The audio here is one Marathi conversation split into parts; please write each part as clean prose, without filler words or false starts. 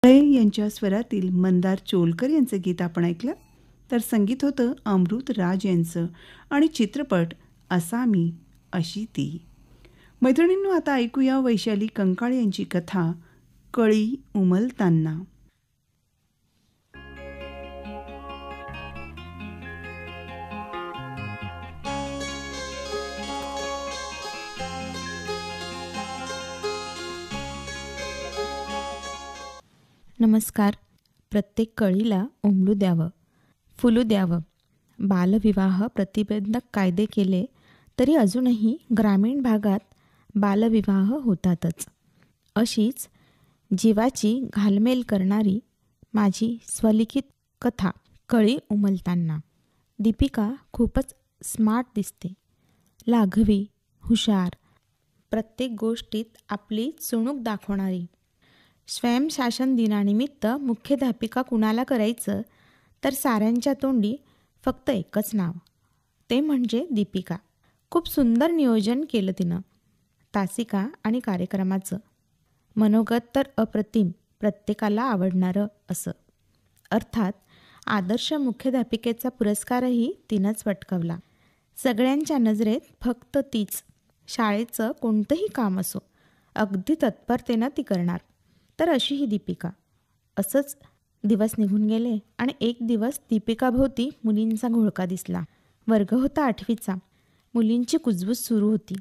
यांच्या स्वरातील मंदार चोलकर यांचं गीत आपण ऐकलं. तर संगीत होतं अमृत राज यांचं आणि चित्रपट असा मी अशी ती. मैत्रिणींनो, आता ऐकूया वैशाली कंकाळ यांची कथा कळी उमलताना. नमस्कार. प्रत्येक कळीला उमलू द्यावं, फुलू द्यावं. बालविवाह प्रतिबंधक कायदे केले तरी अजूनही ग्रामीण भागात बालविवाह होतातच. अशीच जीवाची घालमेल करणारी माझी स्वलिखित कथा कळी उमलताना. दीपिका खूपच स्मार्ट दिसते, लाघवी, हुशार, प्रत्येक गोष्टीत आपली चुणूक दाखवणारी. स्वयंशासन दिनानिमित्त मुख्याध्यापिका कुणाला करायचं तर साऱ्यांच्या तोंडी फक्त एकच नाव, ते म्हणजे दीपिका. खूप सुंदर नियोजन केलं तिनं तासिका आणि कार्यक्रमाचं. मनोगत तर अप्रतिम, प्रत्येकाला आवडणारं असं. अर्थात आदर्श मुख्याध्यापिकेचा पुरस्कारही तिनंच पटकावला. सगळ्यांच्या नजरेत फक्त तीच. शाळेचं कोणतंही काम असो अगदी तत्परतेनं ती करणार. तर अशी ही दीपिका. असंच दिवस निघून गेले आणि एक दिवस दीपिकाभोवती मुलींचा घोळका दिसला. वर्ग होता 8वीचा. मुलींची कुजबूज सुरू होती,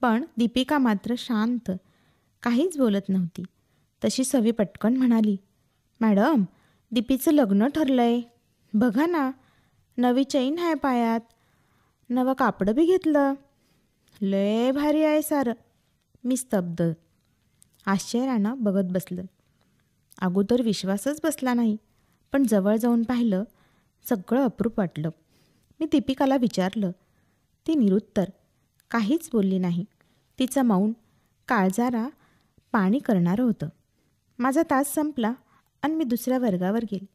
पण दीपिका मात्र शांत, काहीच बोलत नव्हती. तशी सवी पटकन म्हणाली, मॅडम, दीपीचं लग्न ठरलंय. बघा ना, नवी चैन आहे पायात, नवं कापडं बी घेतलं. लय भारी आहे सारं. मी स्तब्ध आश्चर्यानं बघत बसलं. अगोदर विश्वासच बसला नाही, पण जवळ जाऊन पाहिलं, सगळं अप्रूप वाटलं. मी दीपिकाला विचारलं. ती निरुत्तर, काहीच बोलली नाही. तिचं मौन काळजाला पाणी करणारं होतं. माझा तास संपला आणि मी दुसऱ्या वर्गावर गेले,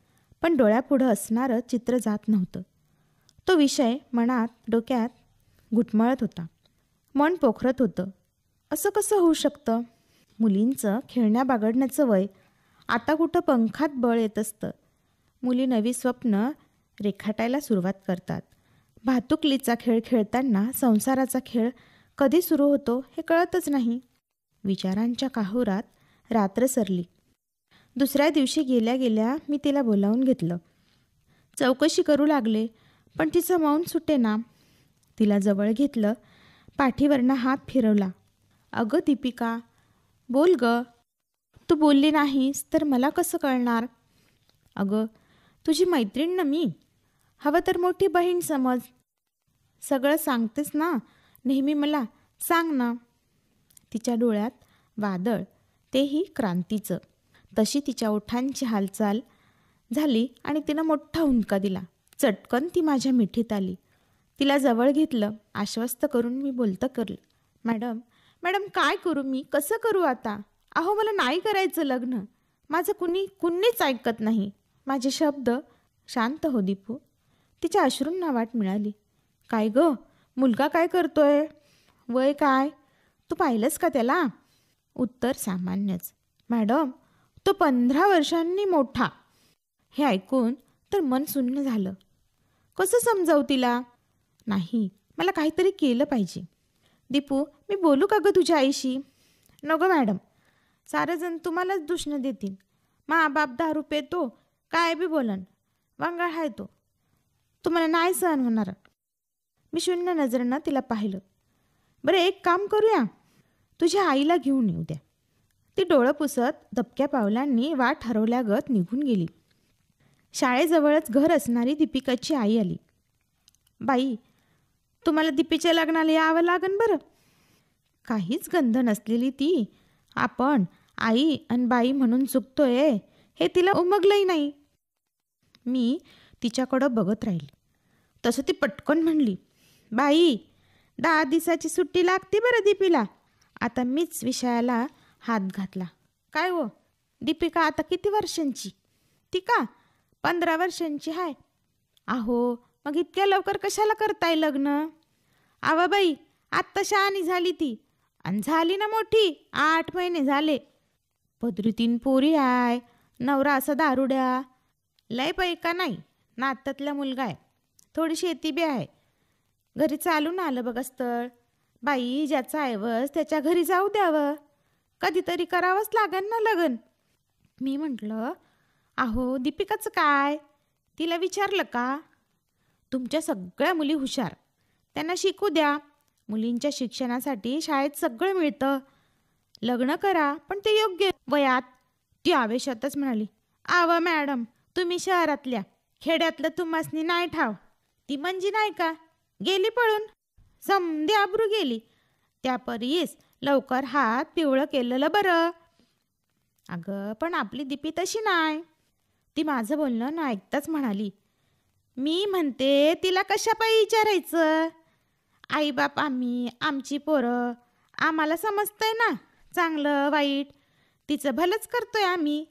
पण डोळ्यापुढं असणारं चित्र जात नव्हतं. तो विषय मनात, डोक्यात घुटमळत होता. मन पोखरत होतं. असं कसं होऊ शकतं? मुलींचं खेळण्या बागडण्याचं वय. आता कुठं पंखात बळ येत असतं. मुली नवी स्वप्न रेखाटायला सुरुवात करतात. भातुकलीचा खेळ खेळताना संसाराचा खेळ कधी सुरू होतो हे कळतच नाही. विचारांच्या काहुरात रात्र सरली. दुसऱ्या दिवशी गेल्या गेल्या मी तिला बोलावून घेतलं. चौकशी करू लागले, पण तिचं मौन सुटेना. तिला जवळ घेतलं, पाठीवरनं हात फिरवला. अगं दीपिका, बोल ग. तू बोलली नाहीस तर मला कसं कळणार? अगं, तुझी मैत्रीण ना मी. हवं तर मोठी बहीण समज. सगळं सांगतेस ना नेहमी मला, सांग ना. तिच्या डोळ्यात वादळ, तेही क्रांतीचं. तशी तिच्या ओठांची हालचाल झाली आणि तिनं मोठा हुंदका दिला. चटकन ती माझ्या मिठीत आली. तिला जवळ घेतलं. आश्वस्त करून मी बोलतं करलं, मॅडम, मॅडम काय करू मी? कसं करू आता? अहो, मला नाही करायचं लग्न. माझं कुणीच ऐकत नाही. माझे शब्द. शांत हो दीपू. तिच्या अश्रूंना वाट मिळाली. काय ग, मुलगा काय करतोय? वय काय? तू पाहिलंस का त्याला? उत्तर सामान्यच. मॅडम, तो 15 वर्षांनी मोठा. हे ऐकून तर मन सुन्न झालं. कसं समजावू तिला? नाही, मला काहीतरी केलं पाहिजे. दीपू, मी बोलू का ग तुझ्या आईशी? नको मॅडम, सारेजण तुम्हालाच दूषणं देतील. मा बाप दारू पेतो, काय बी बोलन. वांगाळ आहे तो. तुम्हाला नाही सहन होणार. मी शून्य नजरेनं तिला पाहिलं. बरं, एक काम करूया, तुझ्या आईला घेऊन येऊ द्या. ती डोळं पुसत दबक्या पावलांनी वाट हरवल्यागत निघून गेली. शाळेजवळच घर असणारी दीपिकाची आई आली. बाई, तुम्हाला दीपीच्या लग्नाला यावं लागन बरं. काहीच गंध नसलेली ती आपण आई आणि बाई म्हणून चुकतोय हे तिला उमगलंही नाही. मी तिच्याकडं बघत राहिली. तसं ती पटकन म्हणली, बाई, 10 दिवसाची सुट्टी लागते बरं दीपीला. आता मीच विषयाला हात घातला. काय हो दीपिका, आता किती वर्षांची? ती का 15 वर्षांची आहे. अहो, मग इतक्या लवकर कशाला करताय लग्न? आवा बाई, आत्ता शहाणी झाली ती. आणि झाली ना मोठी, 8 महिने झाले. पदरी 3 पोरी आहे, नवरा असा दारुड्या, लय पैका नाही, नात्यातला मुलगा आहे, थोडी शेती बी आहे, घरी चालून आलं बघा स्थळ. बाई, ज्याचा ऐवज त्याच्या घरी जाऊ द्यावं, कधीतरी करावंच लागन ना लग्न. मी म्हटलं, अहो दीपिकाचं काय, तिला विचारलं का? तुमच्या सगळ्या मुली हुशार, त्यांना शिकू द्या. मुलींच्या शिक्षणासाठी शाळेत सगळं मिळतं. लग्न करा, पण ते योग्य वयात. ती आवेशातच म्हणाली, आव मॅडम, तुम्ही शहरातल्या, खेड्यातलं तुम्हासनी नाही ठाव. ती म्हणजे नाही का, गेली पळून, समधी आबरू गेली. त्या परीस लवकर हात पिवळं केलेलं बरं. अगं, पण आपली दीपी तशी नाही. ती माझं बोलणं न ऐकताच म्हणाली, मी म्हणते तिला कशापायी विचारायचं? आईबाप आम्ही, आमची पोरं, आम्हाला समजतंय ना चांगलं वाईट. तिचं भलंच करतोय आम्ही.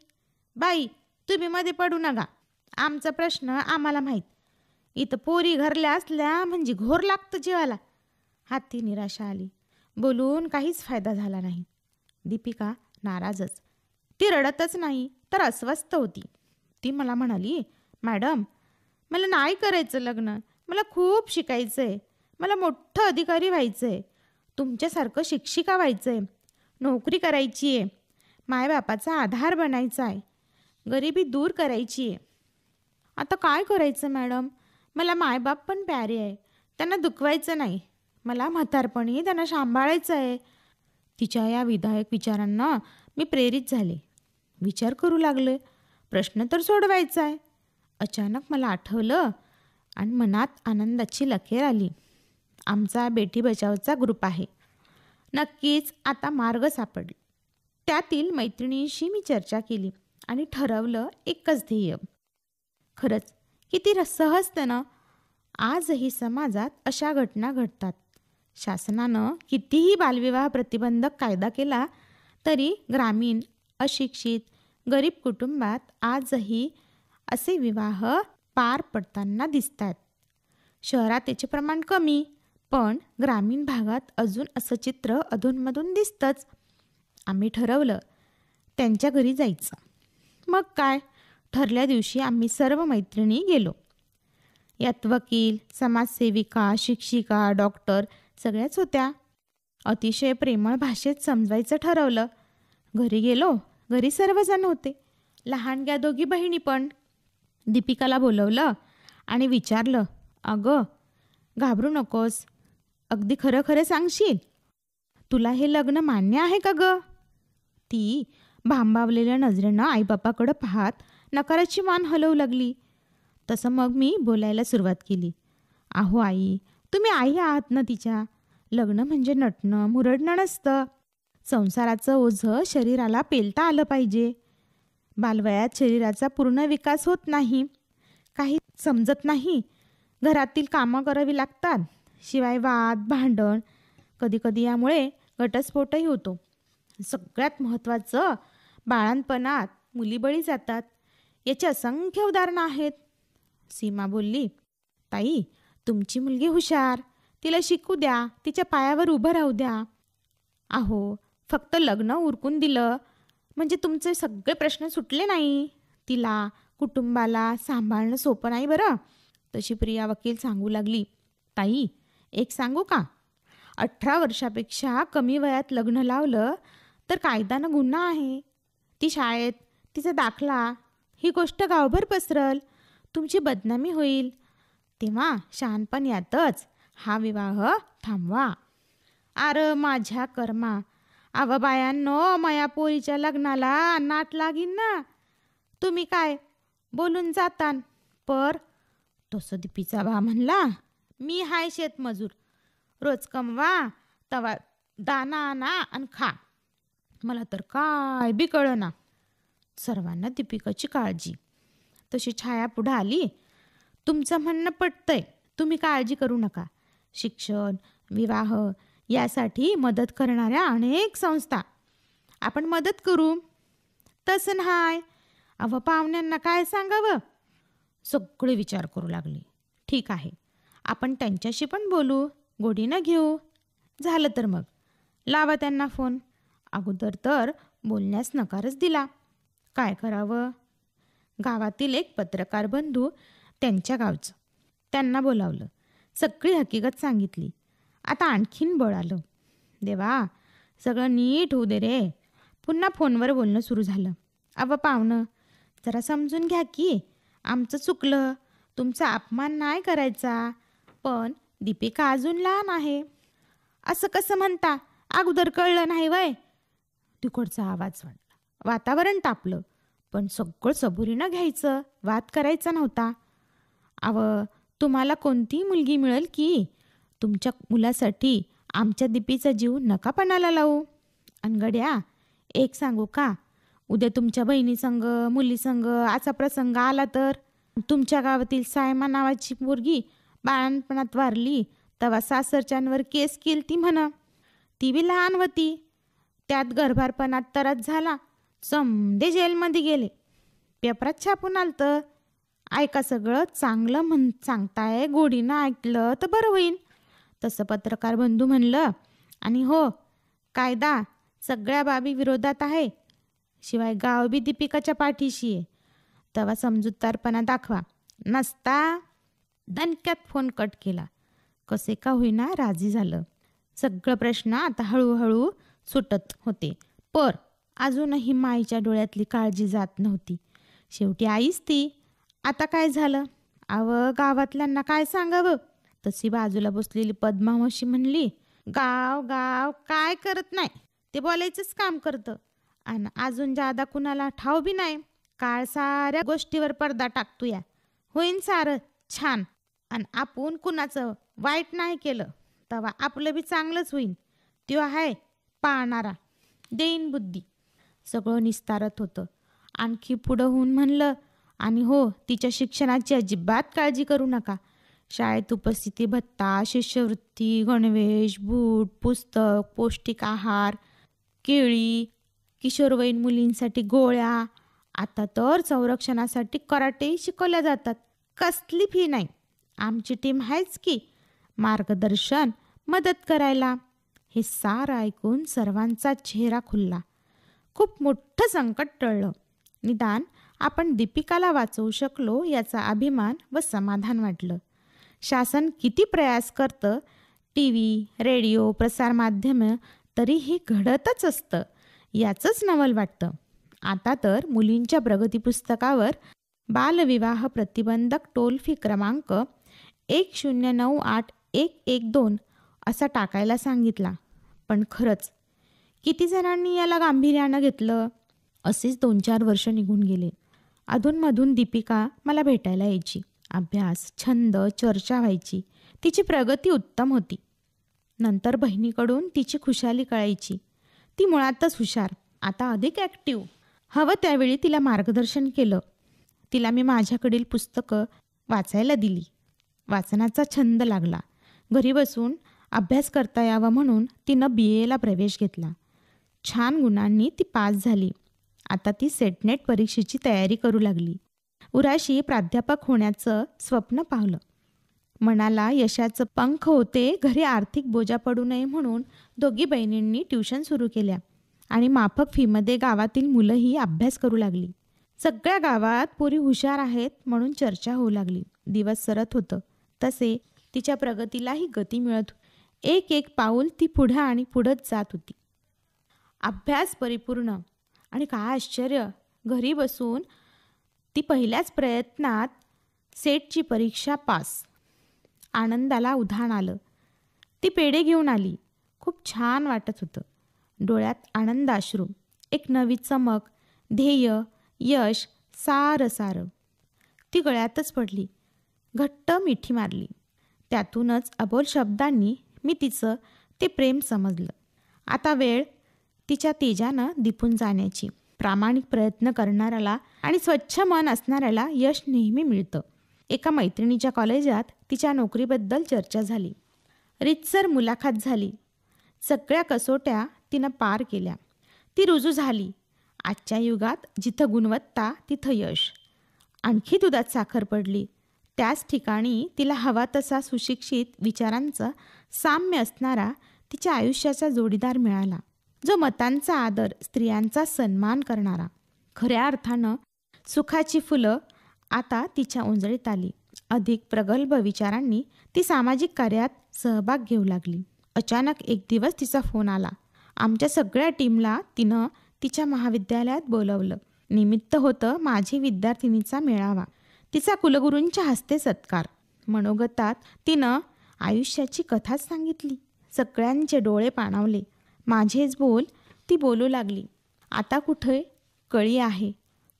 बाई, तुम्ही मध्ये पडू नका, आमचा प्रश्न आम्हाला माहीत. इथं पोरी घरल्या असल्या म्हणजे घोर लागतं जीवाला. हाती निराशा आली. बोलून काहीच फायदा झाला नाही. दीपिका नाराजच. ती रडतच नाही तर अस्वस्थ होती. ती मला म्हणाली, मॅडम, मला नाही करायचं लग्न, मला खूप शिकायचं आहे, मला मोठं अधिकारी व्हायचं आहे, तुमच्यासारखं शिक्षिका व्हायचं आहे, नोकरी करायची आहे, मायबापाचा आधार बनायचा आहे, गरिबी दूर करायची आहे. आता काय करायचं मॅडम, मला मायबाप पण प्यारे आहे, त्यांना दुखवायचं नाही, मला म्हातारपणी त्यांना सांभाळायचं आहे. तिच्या या विधायक विचारांना मी प्रेरित झाले. विचार करू लागले, प्रश्न तर सोडवायचा आहे. अचानक मला आठवलं आणि मनात आनंदाची लकेर आली. आमचा बेटी बचावचा ग्रुप आहे, नक्कीच आता मार्ग सापडला. त्यातील मैत्रिणींशी मी चर्चा केली आणि ठरवलं एकच ध्येय. खरंच किती सहजतेनं आजही समाजात अशा घटना घडतात. शासनानं कितीही बालविवाह प्रतिबंधक कायदा केला तरी ग्रामीण, अशिक्षित, गरीब कुटुंबात आजही असे विवाह पार पडताना दिसतात. शहरात त्याचे प्रमाण कमी, पण ग्रामीण भागात अजून असं चित्र अधूनमधून दिसतंच. आम्ही ठरवलं त्यांच्या घरी जायचं. मग काय, ठरल्या दिवशी आम्ही सर्व मैत्रिणी गेलो. यात वकील, समाजसेविका, शिक्षिका, डॉक्टर सगळ्याच होत्या. अतिशय प्रेमळ भाषेत समजायचं ठरवलं. घरी गेलो, घरी सर्वजण होते, लहानग्या दोघी बहिणी पण. दीपिकाला बोलवलं आणि विचारलं, अगं घाबरू नकोस, अगदी खरं खरं सांगशील, तुला हे लग्न मान्य आहे का गं? ती भांबावलेल्या नजरेनं आईबापाकडं पाहत नकाराची मान हलवू लागली. तसं मग मी बोलायला सुरुवात केली. अहो आई, तुम्ही आई आहात ना तिच्या. लग्न म्हणजे नटणं मुरडणं नसतं. संसाराचं ओझं शरीराला पेलता आलं पाहिजे. बालवयात शरीराचा पूर्ण विकास होत नाही, काही समजत नाही, घरातील कामं करावी लागतात, शिवाय वाद भांडण, कधीकधी यामुळे घटस्फोटही होतो. सगळ्यात महत्त्वाचं, बाळंतपणात मुली बळी जातात. याची असंख्य उदाहरणं आहेत. सीमा बोलली, ताई, तुमची मुलगी हुशार, तिला शिकू द्या, तिच्या पायावर उभं राहू द्या. अहो, फक्त लग्न उरकून दिलं म्हणजे तुमचे सगळे प्रश्न सुटले नाही. तिला, कुटुंबाला सांभाळणं सोपं नाही बरं. तशी प्रिया वकील सांगू लागली, ताई, एक सांगू का, 18 वर्षापेक्षा कमी वयात लग्न लावलं तर कायद्यानं गुन्हा आहे. ती शाळेत, तिचा दाखला, ही गोष्ट गावभर पसरल, तुमची बदनामी होईल. तेव्हा शहाणपण यातच हा विवाह थांबवा. अरे माझ्या कर्मा, अव बायांनो, माया पोरीच्या लग्नाला नाट लागीन ना. तुम्ही काय बोलून जातान, पर तसं दीपीचा बा म्हणला, मी हाय शेतमजूर, रोज कमवा, तवा दाना आणा आणि खा. मला तर काय बी कळना. सर्वांना दीपिकाची काळजी. तशी छाया पुढं आली, तुमचं म्हणणं पटतंय, तुम्ही काळजी करू नका. शिक्षण, विवाह यासाठी मदत करणाऱ्या अनेक संस्था, आपण मदत करू. तसं नाही, अव पाहुण्यांना काय सांगावं. सगळे विचार करू लागले. ठीक आहे, आपण त्यांच्याशी पण बोलू, गोडीनं घेऊ. झालं तर मग लावा त्यांना फोन. अगोदर तर बोलण्यास नकारच दिला. काय करावं, गावातील एक पत्रकार बंधू त्यांच्या गावचं. त्यांना बोलावलं, सगळी हकीकत सांगितली. आता आणखीन बळ आलं. देवा, सगळं नीट होऊ दे रे. पुन्हा फोनवर बोलणं सुरू झालं. अव पाहुणं, जरा समजून घ्या की, आमचं चुकलं, तुमचा अपमान नाही करायचा, पण दीपिका अजून लहान आहे. असं कसं म्हणता, अगोदर कळलं नाही वय? तिकडचा आवाज वाढला. वातावरण तापलं, पण सगळं सबुरीनं घ्यायचं, वाद करायचा नव्हता. अव, तुम्हाला कोणती मुलगी मिळेल की, तुमच्या मुलासाठी आमच्या दीपीचा जीव नका पणाला लावू. अनगड्या, एक सांगू का, उद्या तुमच्या बहिणीसंग मुलीसंग असा प्रसंग आला तर, तुमच्या गावातील सायमा नावाची पोरगी बाळणपणात वारली तेव्हा सासरच्यांवर केस केली ती म्हणा. ती बी लहान होती, त्यात गर्भारपणात तरच झाला, समधे जेलमध्ये गेले. पेपरात छापून आलतं. ऐका, सगळं चांगलं सांगताय, गोडीनं ऐकलं तर बरं होईल. तसं पत्रकार बंधू म्हणलं. आणि हो, कायदा सगळ्या बाबी विरोधात आहे, शिवाय गाव बी दीपिकाच्या पाठीशी आहे. तेव्हा समजूतदारपणा दाखवा. नसता दणक्यात फोन कट केला. कसे का होईना राजी झालं. सगळं प्रश्न आता हळूहळू सुटत होते, पर अजूनही माईच्या डोळ्यातली काळजी जात नव्हती. शेवटी आईच ती. आता काय झालं? गावातल्यांना काय सांगावं? तशी बाजूला बसलेली पद्मावशी म्हणली, गाव गाव काय करत नाही, ते बोलायचंच काम करतं. आणि अजून जादा कुणाला ठाव बी नाही. काळ साऱ्या गोष्टीवर पडदा टाकतो या. होईन सारं छान, आणि आपण कुणाचं वाईट नाही केलं तेव्हा आपलं बी चांगलंच होईन. त्यो आहे पाहणारा, देईन बुद्धी. सगळं निस्तारत होतं. आणखी पुढं होऊन म्हणलं, आणि हो, तिच्या शिक्षणाची अजिबात काळजी करू नका. शाळेत उपस्थिती भत्ता, शिष्यवृत्ती, गणवेश, बूट, पुस्तक, पौष्टिक आहार, केळी, किशोरवयीन मुलींसाठी गोळ्या, आता तर संरक्षणासाठी कराटेही शिकवल्या जातात. कसली फी नाही. आमची टीम आहेच की, मार्गदर्शन, मदत करायला. हे सारं ऐकून सर्वांचा चेहरा खुलला. खूप मोठं संकट टळलं. निदान आपण दीपिकाला वाचवू शकलो याचा अभिमान व समाधान वाटलं. शासन किती प्रयास करतं, टी व्ही, रेडिओ, प्रसारमाध्यमं, तरीही घडतच असतं याचंच नवल वाटतं. आता तर मुलींच्या प्रगती पुस्तकावर बालविवाह प्रतिबंधक टोल फ्री क्रमांक 1098-112 असा टाकायला सांगितला. पण खरंच किती जणांनी याला गांभीर्यानं घेतलं? असेच 2-4 वर्ष निघून गेले. अधूनमधून दीपिका मला भेटायला यायची. अभ्यास, छंद, चर्चा व्हायची. तिची प्रगती उत्तम होती. नंतर बहिणीकडून तिची खुशाली कळायची. ती मुळातच हुशार, आता अधिक ॲक्टिव्ह. हवं त्यावेळी तिला मार्गदर्शन केलं. तिला मी माझ्याकडील पुस्तकं वाचायला दिली. वाचनाचा छंद लागला. घरी बसून अभ्यास करता यावा म्हणून तिनं BA ला प्रवेश घेतला. छान गुणांनी ती पास झाली. आता ती सेटनेट परीक्षेची तयारी करू लागली. उराशी प्राध्यापक होण्याचं स्वप्न पावलं. मनाला यशाचं पंख होते. घरी आर्थिक बोजा पडू नये म्हणून दोघी बहिणींनी ट्युशन सुरू केल्या आणि माफक फीमध्ये गावातील मुलंही अभ्यास करू लागली. सगळ्या गावात पोरी हुशार आहेत म्हणून चर्चा होऊ लागली. दिवस सरत होतं तसे तिच्या प्रगतीलाही गती मिळत. एक एक पाऊल ती पुढं आणि पुढंच जात होती. अभ्यास परिपूर्ण, आणि काय आश्चर्य, घरी बसून ती पहिल्याच प्रयत्नात सेटची परीक्षा पास. आनंदाला उधाण आलं. ती पेढे घेऊन आली. खूप छान वाटत होतं. डोळ्यात आनंदाश्रू, एक नवी चमक, ध्येय, यश, सारं सारं. ती गळ्यातच पडली. घट्ट मिठी मारली. त्यातूनच अबोल शब्दांनी मी तिचं ते प्रेम समजलं. आता वेळ तिच्या तेजानं दिपून जाण्याची. प्रामाणिक प्रयत्न करणाऱ्याला आणि स्वच्छ मन असणाऱ्याला यश नेहमी मिळतं. एका मैत्रिणीच्या कॉलेजात तिच्या नोकरीबद्दल चर्चा झाली. रीतसर मुलाखत झाली. सगळ्या कसोट्या तिनं पार केल्या. ती रुजू झाली. आजच्या युगात जिथं गुणवत्ता तिथं यश. आणखी दुधात साखर पडली. त्याच ठिकाणी तिला हवा तसा सुशिक्षित विचारांचं साम्य असणारा तिच्या आयुष्याचा जोडीदार मिळाला, जो मतांचा आदर, स्त्रियांचा सन्मान करणारा, खऱ्या अर्थानं सुखाची फुलं आता तिच्या उंजळीत आली. अधिक प्रगल्भ विचारांनी ती सामाजिक कार्यात सहभाग घेऊ लागली. अचानक एक दिवस तिचा फोन आला. आमच्या सगळ्या टीमला तिनं तिच्या महाविद्यालयात बोलवलं. निमित्त होतं माझी विद्यार्थिनीचा मेळावा. तिचा कुलगुरूंच्या हस्ते सत्कार. मनोगतात तिनं आयुष्याची कथाच सांगितली. सगळ्यांचे डोळे पाणावले. माझेच बोल ती बोलू लागली. आता कुठे कळी आहे,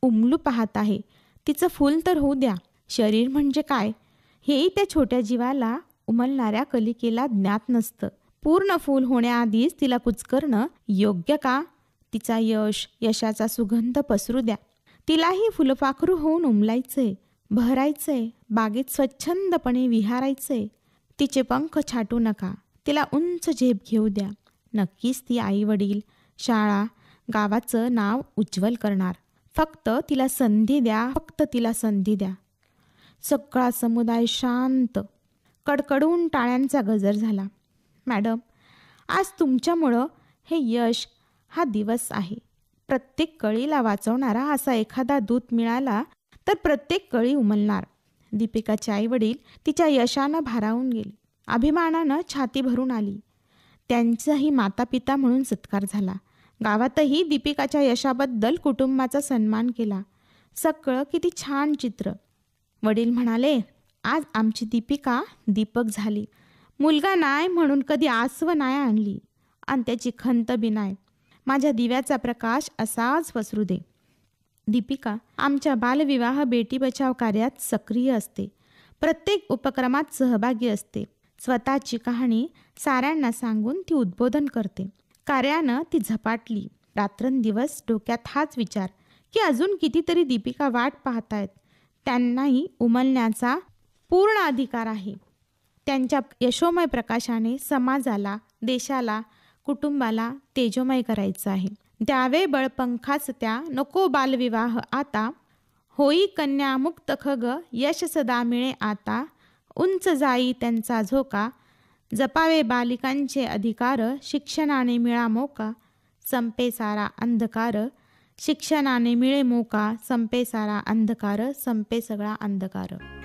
उमलू पाहत आहे. तिचं फूल तर होऊ द्या. शरीर म्हणजे काय हेही त्या छोट्या जीवाला उमलणाऱ्या कलिकेला ज्ञात नसतं. पूर्ण फूल होण्याआधीच तिला कुचकरणं योग्य का? तिचा यशाचा सुगंध पसरू द्या. तिलाही फुलपाखरू होऊन उमलायचंय, बहरायचंय, बागेत स्वच्छंदपणे विहारायचंय. तिचे पंख छाटू नका. तिला उंच झेप घेऊ द्या. नक्कीच ती आई वडील, शाळा, गावाचं नाव उज्ज्वल करणार. फक्त तिला संधी द्या, फक्त तिला संधी द्या. सगळा समुदाय शांत. कडकडून टाळ्यांचा गजर झाला. मॅडम, आज तुमच्यामुळं हे यश हा दिवस आहे. प्रत्येक कळीला वाचवणारा असा एखादा दूत मिळाला तर प्रत्येक कळी उमलणार. दीपिकाचे आईवडील तिच्या यशानं भारावून गेले. अभिमानानं छाती भरून आली. त्यांचाही मातापिता म्हणून सत्कार झाला. गावातही दीपिकाच्या यशाबद्दल कुटुंबाचा सन्मान केला. सगळं किती छान चित्र. वडील म्हणाले, आज आमची दीपिका दीपक झाली. मुलगा नाही म्हणून कधी आसव नाही आणली आणि त्याची खंत बी नाही. माझ्या दिव्याचा प्रकाश असाच पसरू दे. दीपिका आमच्या बालविवाह बेटी बचाव कार्यात सक्रिय असते. प्रत्येक उपक्रमात सहभागी असते. स्वतःची कहाणी साऱ्यांना सांगून ती उद्बोधन करते. कार्यानं ती झपाटली. रात्रंदिवस डोक्यात हाच विचार की अजून कितीतरी दीपिका वाट पाहतायत. त्यांनाही उमलण्याचा पूर्ण अधिकार आहे. त्यांच्या यशोमय प्रकाशाने समाजाला, देशाला, कुटुंबाला तेजोमय करायचं आहे. द्यावे बळ पंखाच त्या, नको बालविवाह आता. होई कन्या मुक्त खग, यश सदा मिळे आता. उंच जाई त्यांचा झोका, जपावे बालिकांचे अधिकार. शिक्षणाने मिळा मोका, संपे सारा अंधकार. शिक्षणाने मिळे मोका, संपे सारा अंधकार, संपे सगळा अंधकार.